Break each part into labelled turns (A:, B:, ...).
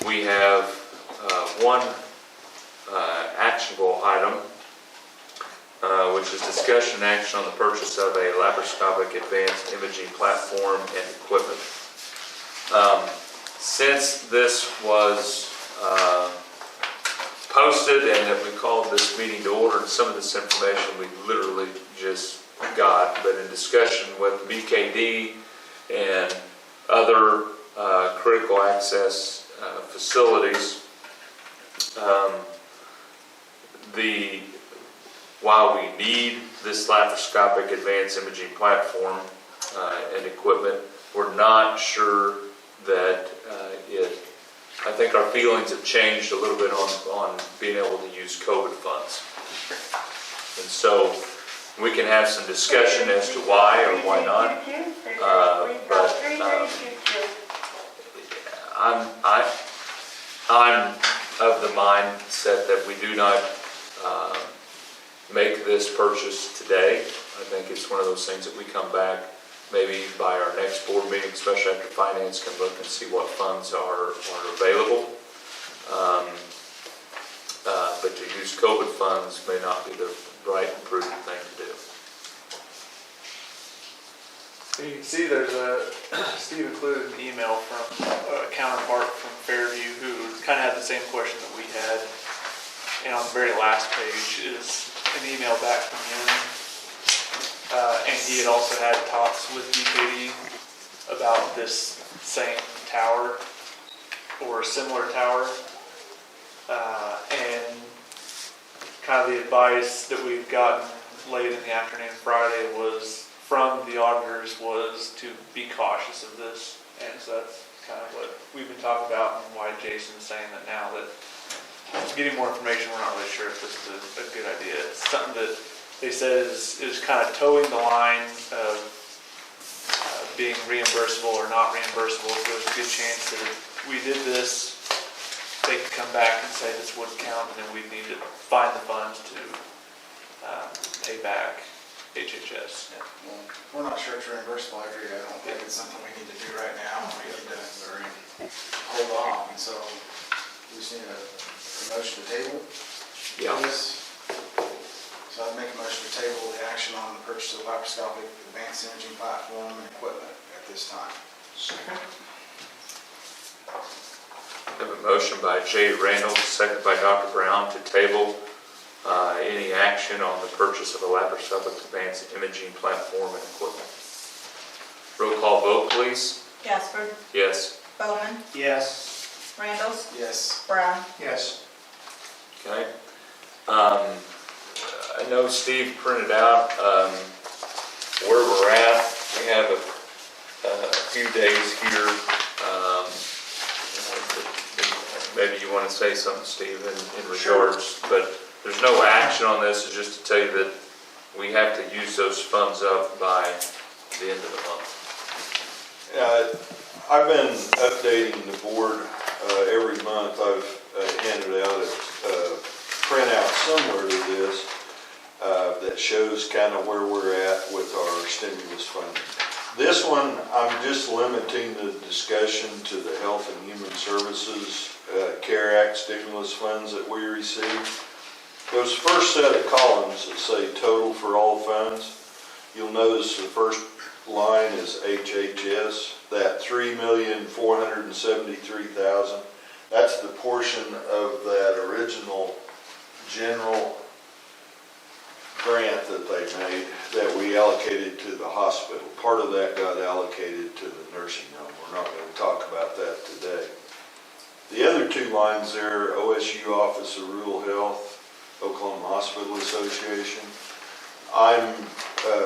A: we have one actionable item, which is discussion action on the purchase of a laparoscopic advanced imaging platform and equipment. Since this was posted and that we called this meeting to order, and some of this information we literally just got, but in discussion with BKD and other critical access facilities, while we need this laparoscopic advanced imaging platform and equipment, we're not sure that I think our feelings have changed a little bit on being able to use COVID funds. And so we can have some discussion as to why or why not. But I'm of the mindset that we do not make this purchase today. I think it's one of those things that we come back maybe by our next board meeting, especially after finance can look and see what funds are available. But to use COVID funds may not be the right and prudent thing to do.
B: You can see there's Steve included an email from a counterpart from Fairview who kind of had the same question that we had. And on the very last page is an email back from him. And he had also had talks with BKD about this same tower or a similar tower. And kind of the advice that we've gotten late in the afternoon Friday was from the auditors was to be cautious of this. And so that's kind of what we've been talking about and why Jason's saying that now that getting more information, we're not really sure if this is a good idea. It's something that they said is kind of towing the line of being reimbursable or not reimbursable. So there's a good chance that if we did this, they could come back and say this wouldn't count, and then we'd need to find the funds to pay back HHS.
C: Yeah. Well, we're not sure it's reimbursable. I agree. I don't think it's something we need to do right now. We need to hold off, and so we just need a motion to table.
A: Yeah.
C: So I'd make a motion to table the action on the purchase of laparoscopic advanced imaging platform and equipment at this time.
D: Second.
A: I have a motion by Jay Randall, second by Dr. Brown, to table any action on the purchase of a laparoscopic advanced imaging platform and equipment. Roll call vote, please.
E: Gaspard,
A: Yes.
E: Bowman,
D: Yes.
E: Randalls,
C: Yes.
E: Brown.
D: Yes.
A: Okay. I know Steve printed out where we're at. We have a few days here. Maybe you want to say something, Steve, in regards, but there's no action on this. It's just to tell you that we have to use those funds up by the end of the month.
F: I've been updating the board every month. I've handed out a printout similar to this that shows kind of where we're at with our stimulus funding. This one, I'm just limiting the discussion to the Health and Human Services CARE Act stimulus funds that we received. Those first set of columns that say total for all funds, you'll notice the first line is HHS, that $3,473,000. That's the portion of that original general grant that they made that we allocated to the hospital. Part of that got allocated to the nursing home. We're not going to talk about that today. The other two lines there, OSU Office of Rural Health, Oklahoma Hospital Association, I'm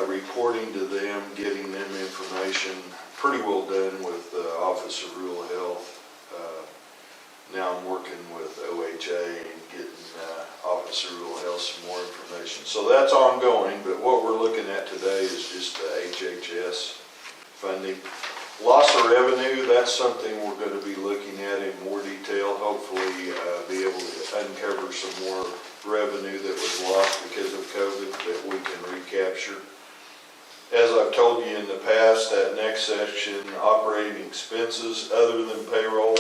F: reporting to them, getting them information, pretty well done with the Office of Rural Health. Now I'm working with OHA and getting Office of Rural Health some more information. So that's ongoing, but what we're looking at today is just the HHS funding. Loss of revenue, that's something we're going to be looking at in more detail. Hopefully be able to uncover some more revenue that was lost because of COVID that we can recapture. As I've told you in the past, that next section, operating expenses other than payroll,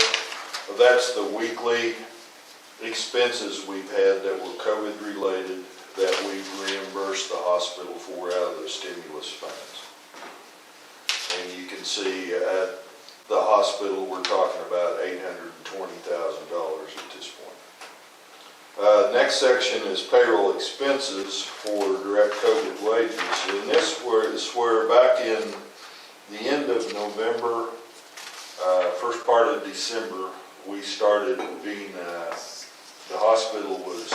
F: That's the weekly expenses we've had that were COVID related that we've reimbursed the hospital for out of the stimulus funds. And you can see at the hospital, we're talking about $820,000 at this point. Next section is payroll expenses for direct COVID wages. And this is where back in the end of November, first part of December, we started being, the hospital was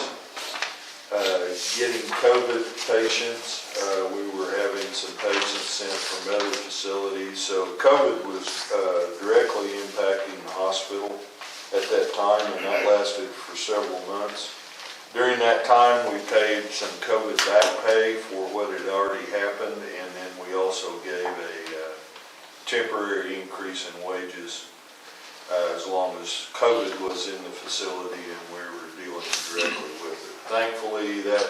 F: getting COVID patients. We were having some patients sent from other facilities. So COVID was directly impacting the hospital at that time, and that lasted for several months. During that time, we paid some COVID back pay for what had already happened, and then we also gave a temporary increase in wages as long as COVID was in the facility and we were dealing directly with it. Thankfully, that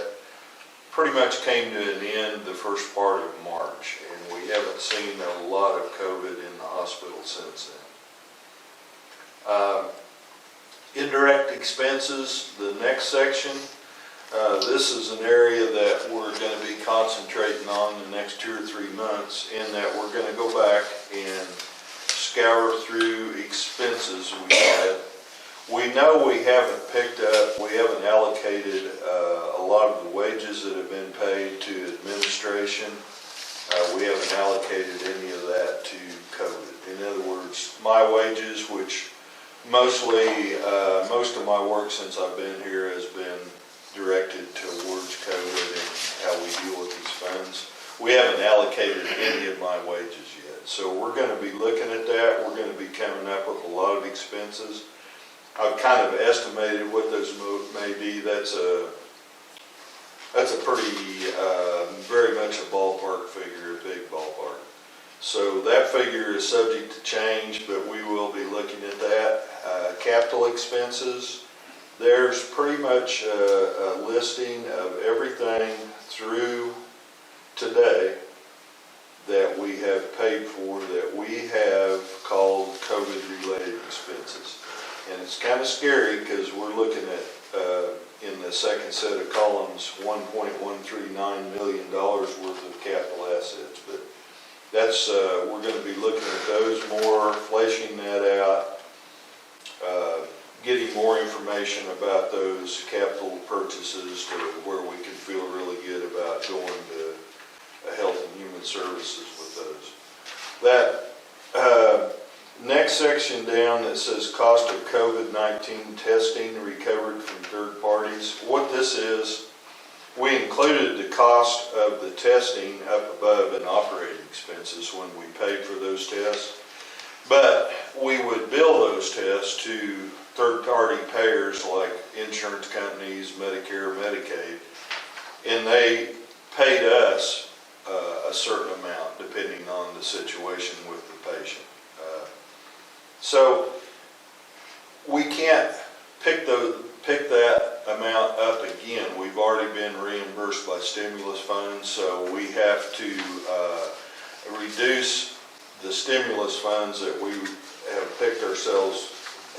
F: pretty much came to an end the first part of March, and we haven't seen a lot of COVID in the hospital since then. Indirect expenses, the next section. This is an area that we're going to be concentrating on the next 2 or 3 months, in that we're going to go back and scour through expenses we had. We know we haven't allocated a lot of the wages that have been paid to administration. We haven't allocated any of that to COVID. In other words, my wages, which most of my work since I've been here has been directed towards COVID and how we deal with these funds. We haven't allocated any of my wages yet. So we're going to be looking at that. We're going to be coming up with a lot of expenses. I've kind of estimated what those may be. That's a pretty, very much a ballpark figure, a big ballpark. So that figure is subject to change, but we will be looking at that. Capital expenses, there's pretty much a listing of everything through today that we have paid for that we have called COVID-related expenses. And it's kind of scary because we're looking at, in the second set of columns, $1.139 million worth of capital assets. But that's, we're going to be looking at those more, fleshing that out, getting more information about those capital purchases to where we can feel really good about going to Health and Human Services with those. That next section down that says cost of COVID-19 testing recovered from third parties. What this is, we included the cost of the testing up above in operating expenses when we paid for those tests. But we would bill those tests to third-party payers like insurance companies, Medicare, Medicaid, and they paid us a certain amount depending on the situation with the patient. So we can't pick that amount up again. We've already been reimbursed by stimulus funds, so we have to reduce the stimulus funds that we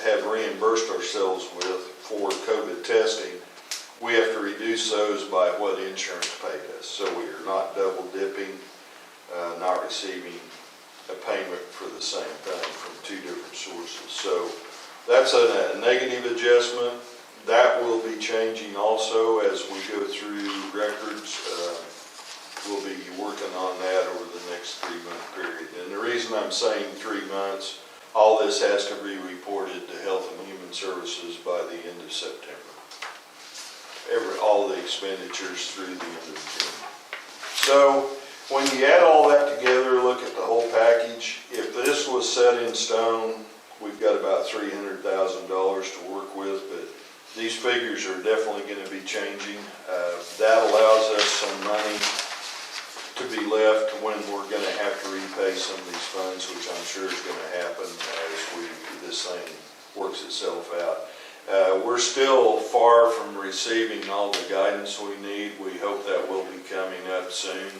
F: have reimbursed ourselves with for COVID testing. We have to reduce those by what insurance paid us, so we are not double dipping, not receiving a payment for the same thing from 2 different sources. So that's a negative adjustment. That will be changing also as we go through records. We'll be working on that over the next 3-month period. And the reason I'm saying 3 months, all this has to be reported to Health and Human Services by the end of September. All the expenditures through the end of June. So when you add all that together, look at the whole package. If this was set in stone, we've got about $300,000 to work with, but these figures are definitely going to be changing. That allows us some money to be left when we're going to have to repay some of these funds, which I'm sure is going to happen as this thing works itself out. We're still far from receiving all the guidance we need. We hope that will be coming up soon.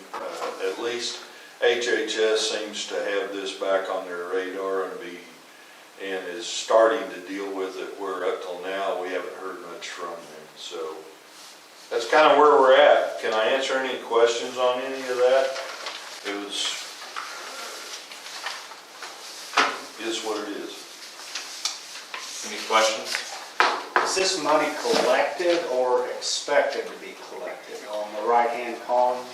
F: At least HHS seems to have this back on their radar and is starting to deal with it, where up till now, we haven't heard much from them. So that's kind of where we're at. Can I answer any questions on any of that? Is what it is.
A: Any questions?
D: Is this money collected or expected to be collected on the right-hand column?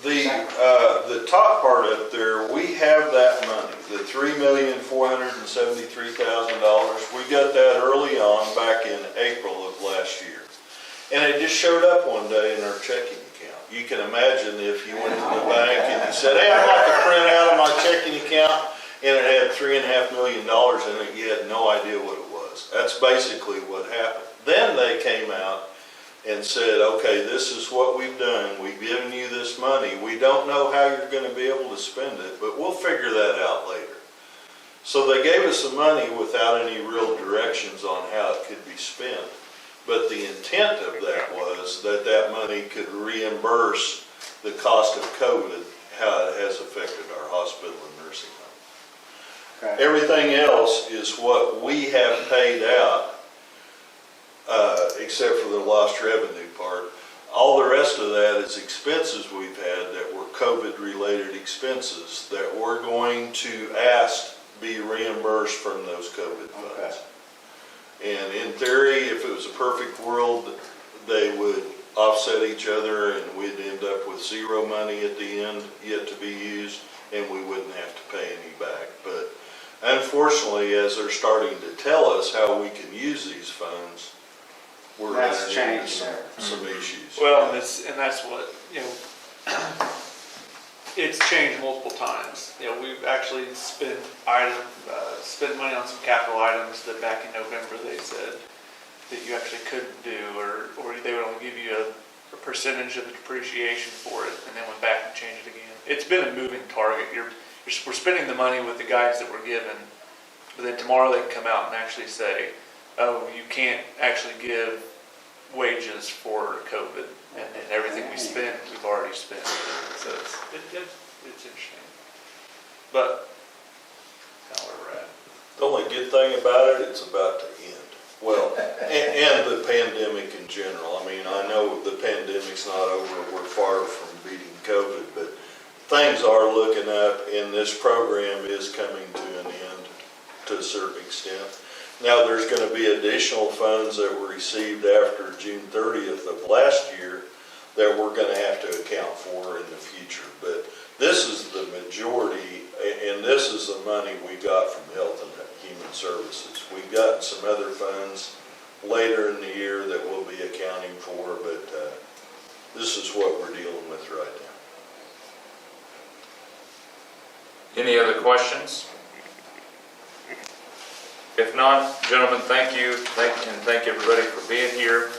F: The top part up there, we have that money, the $3,473,000. We got that early on back in April of last year. And it just showed up one day in our checking account. You can imagine if you went to the bank and you said, hey, I'd like to print out of my checking account, and it had $3.5 million in it, you had no idea what it was. That's basically what happened. Then they came out and said, okay, this is what we've done. We've given you this money. We don't know how you're going to be able to spend it, but we'll figure that out later. So they gave us the money without any real directions on how it could be spent. But the intent of that was that that money could reimburse the cost of COVID, how it has affected our hospital and nursing home.
D: Okay.
F: Everything else is what we have paid out, except for the lost revenue part. All the rest of that is expenses we've had that were COVID-related expenses that we're going to ask be reimbursed from those COVID funds. And in theory, if it was a perfect world, they would offset each other and we'd end up with zero money at the end yet to be used, and we wouldn't have to pay any back. But unfortunately, as they're starting to tell us how we can use these funds, we're
D: That's
F: running into
D: changed
F: some issues.
B: Well, and that's what, it's changed multiple times. We've actually spent money on some capital items that back in November they said that you actually couldn't do, or they would only give you a percentage of the depreciation for it, and then went back and changed it again. It's been a moving target. We're spending the money with the guidance that we're given, but then tomorrow they can come out and actually say, oh, you can't actually give wages for COVID, and then everything we spend, we've already spent. So it's interesting. But that's kind of where we're at.
F: The only good thing about it, it's about to end. Well, and the pandemic in general. I mean, I know the pandemic's not over. We're far from beating COVID, but things are looking up, and this program is coming to an end to a certain extent. Now, there's going to be additional funds that were received after June 30th of last year that we're going to have to account for in the future. But this is the majority, and this is the money we got from Health and Human Services. We've got some other funds later in the year that we'll be accounting for, but this is what we're dealing with right now.
A: Any other questions? If not, gentlemen, thank you, and thank everybody for being here.